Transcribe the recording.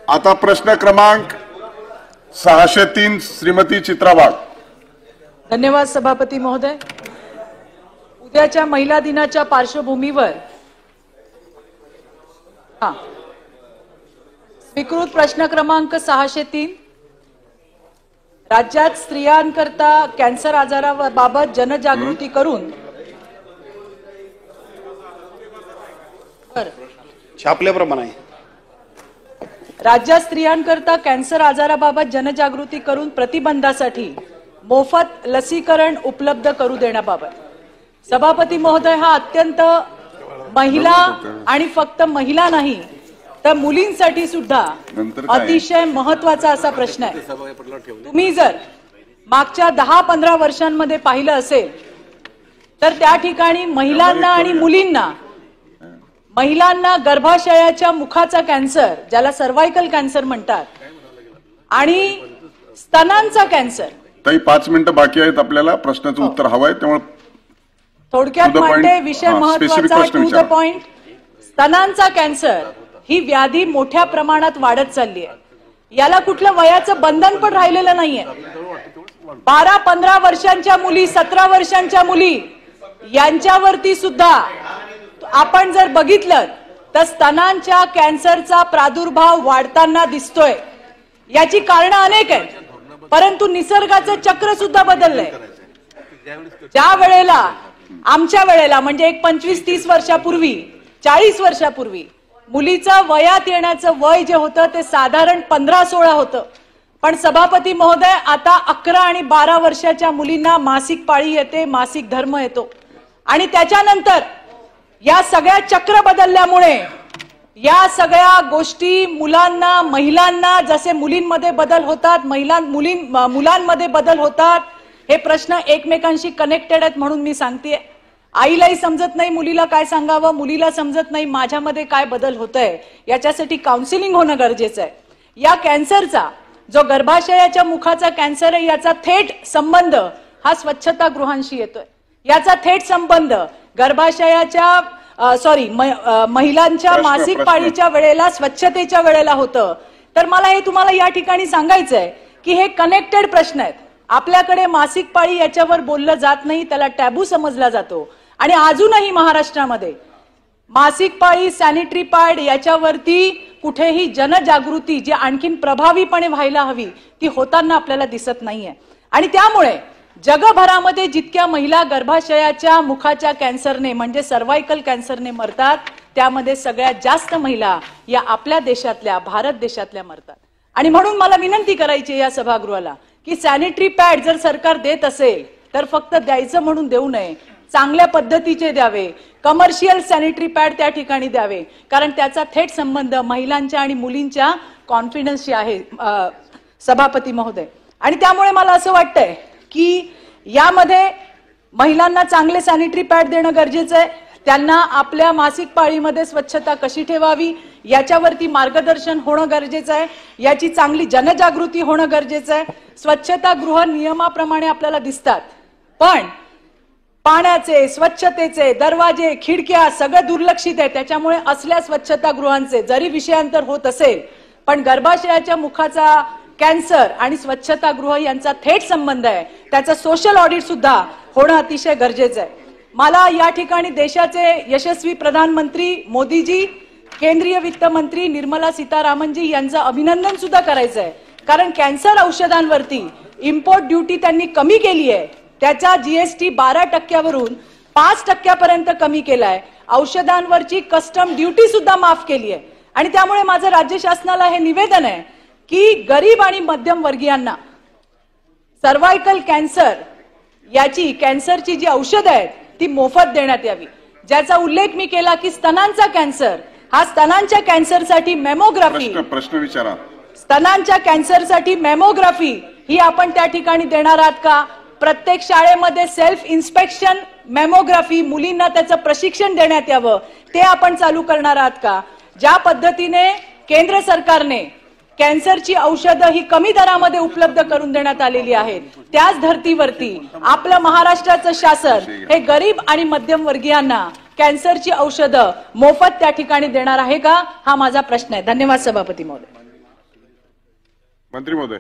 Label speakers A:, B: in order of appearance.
A: आता प्रश्न क्रमांक 603 श्रीमती चित्रा वाघ।
B: धन्यवाद सभापती महोदय। उद्याच्या महिला दिनाच्या पार्श्वभूमीवर स्वीकृत प्रश्न क्रमांक 603 राज्यात स्त्रियांकरता कॅन्सर आजाराबाबत जनजागृती करून
C: छापल्याप्रमाणे
B: राज्यात स्त्रियांकरता कॅन्सर आजाराबाबत जनजागृती करून प्रतिबंधासाठी मोफत लसीकरण उपलब्ध करू देण्याबाबत सभापती महोदय हा अत्यंत महिला आणि फक्त महिला नाही तर मुलींसाठी सुद्धा अतिशय महत्त्वाचा असा प्रश्न आहे। तुम्ही जर मागच्या 10-15 वर्षांमध्ये पाहिलं असेल तर त्या ठिकाणी महिलांना गर्भाशयाच्या मुखाचा कॅन्सर ज्याला सर्व्हायकल कॅन्सर म्हणतात आणि स्तनांचा कॅन्सर।
A: ताई 5 मिनिटं बाकी आहेत, आपल्याला प्रश्नाचं उत्तर हवंय, त्यामुळे
B: थोडक्यात मांडे विषय महत्त्वाचा टू द पॉइंट। स्तनांचा कॅन्सर ही व्याधी मोठ्या प्रमाणात वाढत चालली आहे। याला कुठलं वयाचं बंधन पण राहिलेलं नाहीये। 12-15 वर्षांच्या मुली, 17 वर्षांच्या मुली यांच्यावरती सुद्धा आपण जर बघितलं तर स्तनांच्या कॅन्सरचा प्रादुर्भाव वाढताना दिसतोय। याची कारणं अनेक आहेत, परंतु निसर्गाचं चक्र सुद्धा बदललंय। ज्या वेळेला आमच्या वेळेला म्हणजे एक 25-30 वर्षापूर्वी 40 वर्षापूर्वी मुलीचं वयात येण्याचं वय जे होतं ते साधारण 15-16 होतं, पण सभापती महोदय आता 11 आणि 12 वर्षाच्या मुलींना मासिक पाळी येते, मासिक धर्म येतो आणि त्याच्यानंतर या सगळ्या चक्र बदलल्यामुळे या सगळ्या गोष्टी मुलांना महिलांना जसे मुलींमध्ये बदल होतात मुलांमध्ये बदल होतात हे प्रश्न एकमेकांशी कनेक्टेड आहेत। म्हणून मी सांगतेय आईलाही समजत नाही मुलीला काय सांगावं, मुलीला समजत नाही माझ्यामध्ये काय बदल होतंय, याच्यासाठी काउन्सिलिंग होणं गरजेचं आहे। या कॅन्सरचा जो गर्भाशयाच्या मुखाचा कॅन्सर आहे याचा थेट संबंध हा स्वच्छतागृहांशी येतोय। याचा थेट संबंध गर्भाशयाच्या महिलांच्या मासिक पाळीच्या वेळेला स्वच्छतेच्या वेळेला होतं। तर मला हे तुम्हाला या ठिकाणी सांगायचंय की हे कनेक्टेड प्रश्न आहेत। आपल्याकडे मासिक पाळी याच्यावर बोललं जात नाही, त्याला टॅबू समजला जातो आणि अजूनही महाराष्ट्रामध्ये मासिक पाळी, सॅनिटरी पॅड याच्यावरती कुठेही जनजागृती जी आणखीन प्रभावीपणे व्हायला हवी ती होताना आपल्याला दिसत नाहीये। आणि त्यामुळे जगभरामध्ये जितक्या महिला गर्भाशयाच्या मुखाच्या कॅन्सरने म्हणजे सर्व्हायकल कॅन्सरने मरतात त्यामध्ये सगळ्यात जास्त महिला या आपल्या देशातल्या भारत देशातल्या मरतात। आणि म्हणून मला विनंती करायची या सभागृहाला की सॅनिटरी पॅड जर सरकार देत असेल तर फक्त द्यायचं म्हणून देऊ नये, चांगल्या पद्धतीचे द्यावे, कमर्शियल सॅनिटरी पॅड त्या ठिकाणी द्यावे, कारण त्याचा थेट संबंध महिलांच्या आणि मुलींच्या कॉन्फिडन्सशी आहे सभापती महोदय। आणि त्यामुळे मला असं वाटतंय की यामध्ये महिलांना चांगले सॅनिटरी पॅड देणं गरजेचं आहे, त्यांना आपल्या मासिक पाळीमध्ये स्वच्छता कशी ठेवावी याच्यावरती मार्गदर्शन होणं गरजेचं आहे, याची चांगली जनजागृती होणं गरजेचं आहे। स्वच्छतागृह नियमाप्रमाणे आपल्याला दिसतात, पण पाण्याचे, स्वच्छतेचे दरवाजे, खिडक्या सगळं दुर्लक्षित आहे। त्याच्यामुळे असल्या स्वच्छतागृहांचे जरी विषयांतर होत असेल पण गर्भाशयाच्या मुखाचा कॅन्सर आणि स्वच्छतागृह यांचा थेट संबंध आहे, त्याचं सोशल ऑडिट सुद्धा होणं अतिशय गरजेचं आहे। मला या ठिकाणी देशाचे यशस्वी प्रधानमंत्री मोदीजी, केंद्रीय वित्त मंत्री निर्मला सीतारामनजी यांचं अभिनंदन सुद्धा करायचं आहे, कारण कॅन्सर औषधांवरती इम्पोर्ट ड्युटी त्यांनी कमी केली आहे, त्याचा जीएसटी 12% 5% कमी केलाय, औषधांवरची कस्टम ड्युटी सुद्धा माफ केली आहे। आणि त्यामुळे माझं राज्य शासनाला हे निवेदन आहे की गरीब आणि मध्यम वर्गीयांना सर्व्हायकल कॅन्सर याची कॅन्सरची जी औषधं आहेत ती मोफत देण्यात यावी। ज्याचा उल्लेख मी केला की स्तनांचा कॅन्सर, हा स्तनांच्या कॅन्सरसाठी मॅमोग्राफी,
A: प्रश्न विचारा,
B: स्तनांच्या कॅन्सरसाठी मॅमोग्राफी ही आपण त्या ठिकाणी देणार आहात का? प्रत्येक शाळेमध्ये सेल्फ इन्स्पेक्शन मॅमोग्राफी मुलींना त्याचं प्रशिक्षण देण्यात यावं ते आपण चालू करणार आहात का? ज्या पद्धतीने केंद्र सरकारने कॅन्सरची औषधं ही कमी दरामध्ये उपलब्ध करून देण्यात आलेली आहेत त्याच धर्तीवरती आपलं महाराष्ट्राचं शासन हे गरीब आणि मध्यम वर्गीयांना कॅन्सरची औषधं मोफत त्या ठिकाणी देणार आहे का? हा माझा प्रश्न आहे। धन्यवाद सभापती महोदय।
A: मंत्री महोदय.